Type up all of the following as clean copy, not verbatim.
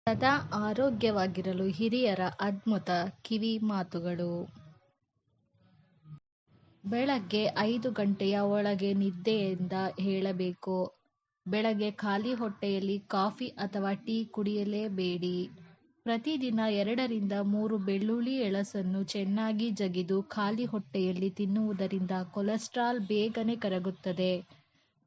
ಸದಾ ಆರೋಗ್ಯವಾಗಿರಲು ಹಿರಿಯರ ಅದ್ಭುತ ಕಿವಿ ಮಾತುಗಳು. ಬೆಳಗ್ಗೆ 5 ಗಂಟೆಯ ಒಳಗೆ ನಿದ್ದೆಯಿಂದ ಏಳಬೇಕು. ಬೆಳಗ್ಗೆ ಖಾಲಿ ಹೊಟ್ಟೆಯಲ್ಲಿ ಕಾಫಿ ಅಥವಾ ಟೀ ಕುಡಿಯಲೇಬೇಡಿ. ಪ್ರತಿದಿನ 2 ರಿಂದ 3 ಬೆಳ್ಳುಳ್ಳಿ ಎಳಸನ್ನು ಚೆನ್ನಾಗಿ ಜಗಿದು ಖಾಲಿ ಹೊಟ್ಟೆಯಲ್ಲಿ ತಿನ್ನುವುದರಿಂದ ಕೊಲೆಸ್ಟ್ರಾಲ್ ಬೇಗನೆ ಕರಗುತ್ತದೆ.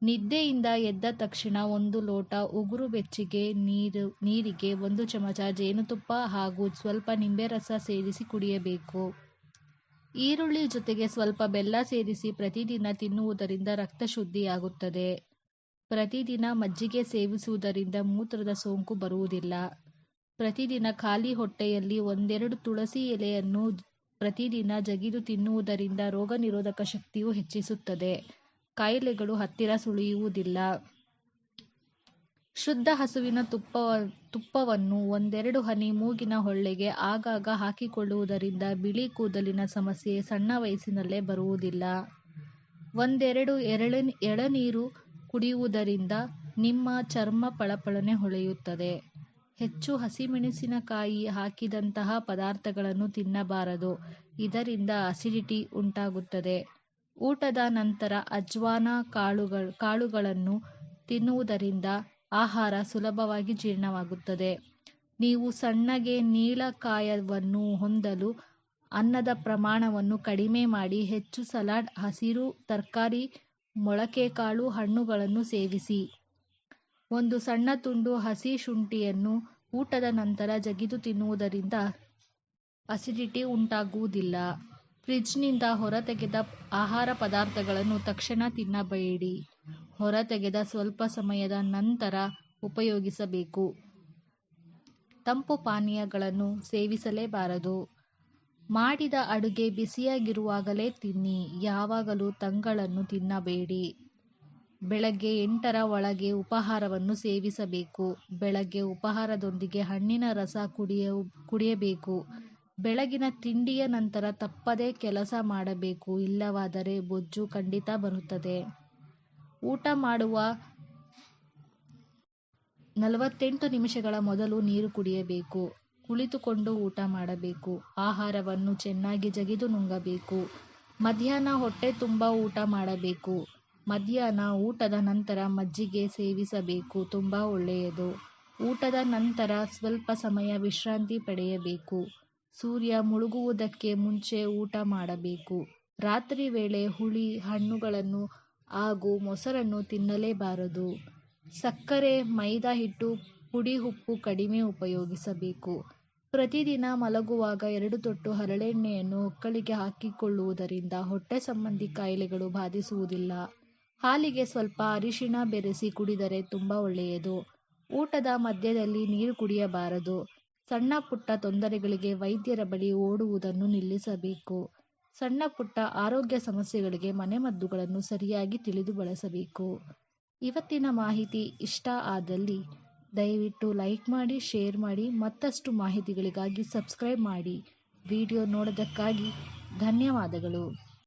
ನಿದ್ದೆಯಿಂದ ಎದ್ದ ತಕ್ಷಣ 1 ಲೋಟ ಉಗುರು ಬೆಚ್ಚಗೆ ನೀರಿಗೆ 1 ಚಮಚ ಜೇನುತುಪ್ಪ ಹಾಗೂ ಸ್ವಲ್ಪ ನಿಂಬೆರಸ ಸೇರಿಸಿ ಕುಡಿಯಬೇಕು. ಈರುಳ್ಳಿ ಜೊತೆಗೆ ಸ್ವಲ್ಪ ಬೆಲ್ಲ ಸೇರಿಸಿ ಪ್ರತಿದಿನ ತಿನ್ನುವುದರಿಂದ ರಕ್ತ ಶುದ್ಧಿಯಾಗುತ್ತದೆ. ಪ್ರತಿದಿನ ಮಜ್ಜಿಗೆ ಸೇವಿಸುವುದರಿಂದ ಮೂತ್ರದ ಸೋಂಕು ಬರುವುದಿಲ್ಲ. ಪ್ರತಿದಿನ ಖಾಲಿ ಹೊಟ್ಟೆಯಲ್ಲಿ 1-2 ತುಳಸಿ ಎಲೆಯನ್ನು ಪ್ರತಿದಿನ ಜಗಿದು ತಿನ್ನುವುದರಿಂದ ರೋಗನಿರೋಧಕ ಶಕ್ತಿಯು ಹೆಚ್ಚಿಸುತ್ತದೆ. ಕಾಯಿಲೆಗಳು ಹತ್ತಿರ ಸುಳಿಯುವುದಿಲ್ಲ. ಶುದ್ಧ ಹಸುವಿನ ತುಪ್ಪವನ್ನು 1-2 ಹನಿ ಮೂಗಿನ ಹೊಳ್ಳೆಗೆ ಆಗಾಗ ಹಾಕಿಕೊಳ್ಳುವುದರಿಂದ ಬಿಳಿ ಕೂದಲಿನ ಸಮಸ್ಯೆ ಸಣ್ಣ ವಯಸ್ಸಿನಲ್ಲೇ ಬರುವುದಿಲ್ಲ. 1-2 ಎಳನೀರು ಕುಡಿಯುವುದರಿಂದ ನಿಮ್ಮ ಚರ್ಮ ಫಳಫಳನೆ ಹೊಳೆಯುತ್ತದೆ. ಹೆಚ್ಚು ಹಸಿಮೆಣಸಿನಕಾಯಿ ಹಾಕಿದಂತಹ ಪದಾರ್ಥಗಳನ್ನು ತಿನ್ನಬಾರದು. ಇದರಿಂದ ಅಸಿಡಿಟಿ ಉಂಟಾಗುತ್ತದೆ. ಊಟದ ನಂತರ ಅಜ್ವಾನ ಕಾಳುಗಳನ್ನು ತಿನ್ನುವುದರಿಂದ ಆಹಾರ ಸುಲಭವಾಗಿ ಜೀರ್ಣವಾಗುತ್ತದೆ. ನೀವು ಸಣ್ಣಗೆ ನೀಳಕಾಯವನ್ನು ಹೊಂದಲು ಅನ್ನದ ಪ್ರಮಾಣವನ್ನು ಕಡಿಮೆ ಮಾಡಿ ಹೆಚ್ಚು ಸಲಾಡ್, ಹಸಿರು ತರಕಾರಿ, ಮೊಳಕೆಕಾಳು, ಹಣ್ಣುಗಳನ್ನು ಸೇವಿಸಿ. 1 ಸಣ್ಣ ತುಂಡು ಹಸಿ ಶುಂಠಿಯನ್ನು ಊಟದ ನಂತರ ಜಗಿದು ತಿನ್ನುವುದರಿಂದ ಅಸಿಡಿಟಿ ಉಂಟಾಗುವುದಿಲ್ಲ. ಫ್ರಿಜ್ನಿಂದ ಹೊರತೆಗೆದ ಆಹಾರ ಪದಾರ್ಥಗಳನ್ನು ತಕ್ಷಣ ತಿನ್ನಬೇಡಿ. ಹೊರತೆಗೆದ ಸ್ವಲ್ಪ ಸಮಯದ ನಂತರ ಉಪಯೋಗಿಸಬೇಕು. ತಂಪು ಪಾನೀಯಗಳನ್ನು ಸೇವಿಸಲೇಬಾರದು. ಮಾಡಿದ ಅಡುಗೆ ಬಿಸಿಯಾಗಿರುವಾಗಲೇ ತಿನ್ನಿ. ಯಾವಾಗಲೂ ತಂಗಳನ್ನು ತಿನ್ನಬೇಡಿ. ಬೆಳಗ್ಗೆ 8 ರ ಒಳಗೆ ಉಪಹಾರವನ್ನು ಸೇವಿಸಬೇಕು. ಬೆಳಗ್ಗೆ ಉಪಹಾರದೊಂದಿಗೆ ಹಣ್ಣಿನ ರಸ ಕುಡಿಯಬೇಕು. ಬೆಳಗಿನ ತಿಂಡಿಯ ನಂತರ ತಪ್ಪದೆ ಕೆಲಸ ಮಾಡಬೇಕು. ಇಲ್ಲವಾದರೆ ಬೊಜ್ಜು ಖಂಡಿತ ಬರುತ್ತದೆ. ಊಟ ಮಾಡುವ 48 ನಿಮಿಷಗಳ ಮೊದಲು ನೀರು ಕುಡಿಯಬೇಕು. ಕುಳಿತುಕೊಂಡು ಊಟ ಮಾಡಬೇಕು. ಆಹಾರವನ್ನು ಚೆನ್ನಾಗಿ ಜಗಿದು ನುಂಗಬೇಕು. ಮಧ್ಯಾಹ್ನ ಹೊಟ್ಟೆ ತುಂಬ ಊಟ ಮಾಡಬೇಕು. ಮಧ್ಯಾಹ್ನ ಊಟದ ನಂತರ ಮಜ್ಜಿಗೆ ಸೇವಿಸಬೇಕು. ತುಂಬ ಒಳ್ಳೆಯದು. ಊಟದ ನಂತರ ಸ್ವಲ್ಪ ಸಮಯ ವಿಶ್ರಾಂತಿ ಪಡೆಯಬೇಕು. ಸೂರ್ಯ ಮುಳುಗುವುದಕ್ಕೆ ಮುಂಚೆ ಊಟ ಮಾಡಬೇಕು. ರಾತ್ರಿ ವೇಳೆ ಹುಳಿ, ಹಣ್ಣುಗಳನ್ನು ಹಾಗೂ ಮೊಸರನ್ನು ತಿನ್ನಲೇಬಾರದು. ಸಕ್ಕರೆ, ಮೈದಾ ಹಿಟ್ಟು, ಪುಡಿ ಉಪ್ಪು ಕಡಿಮೆ ಉಪಯೋಗಿಸಬೇಕು. ಪ್ರತಿದಿನ ಮಲಗುವಾಗ 2 ತೊಟ್ಟು ಹರಳೆಣ್ಣೆಯನ್ನು ಹೊಕ್ಕಳಿಗೆ ಹಾಕಿಕೊಳ್ಳುವುದರಿಂದ ಹೊಟ್ಟೆ ಸಂಬಂಧಿ ಕಾಯಿಲೆಗಳು ಬಾಧಿಸುವುದಿಲ್ಲ. ಹಾಲಿಗೆ ಸ್ವಲ್ಪ ಅರಿಶಿಣ ಬೆರೆಸಿ ಕುಡಿದರೆ ತುಂಬ ಒಳ್ಳೆಯದು. ಊಟದ ಮಧ್ಯದಲ್ಲಿ ನೀರು ಕುಡಿಯಬಾರದು. ಸಣ್ಣ ಪುಟ್ಟ ತೊಂದರೆಗಳಿಗೆ ವೈದ್ಯರ ಬಳಿ ಓಡುವುದನ್ನು ನಿಲ್ಲಿಸಬೇಕು. ಸಣ್ಣ ಪುಟ್ಟ ಆರೋಗ್ಯ ಸಮಸ್ಯೆಗಳಿಗೆ ಮನೆಮದ್ದುಗಳನ್ನು ಸರಿಯಾಗಿ ತಿಳಿದು ಬಳಸಬೇಕು. ಇವತ್ತಿನ ಮಾಹಿತಿ ಇಷ್ಟ ಆದಲ್ಲಿ ದಯವಿಟ್ಟು ಲೈಕ್ ಮಾಡಿ, ಶೇರ್ ಮಾಡಿ. ಮತ್ತಷ್ಟು ಮಾಹಿತಿಗಳಿಗಾಗಿ ಸಬ್ಸ್ಕ್ರೈಬ್ ಮಾಡಿ. ವಿಡಿಯೋ ನೋಡಿದ್ದಕ್ಕಾಗಿ ಧನ್ಯವಾದಗಳು.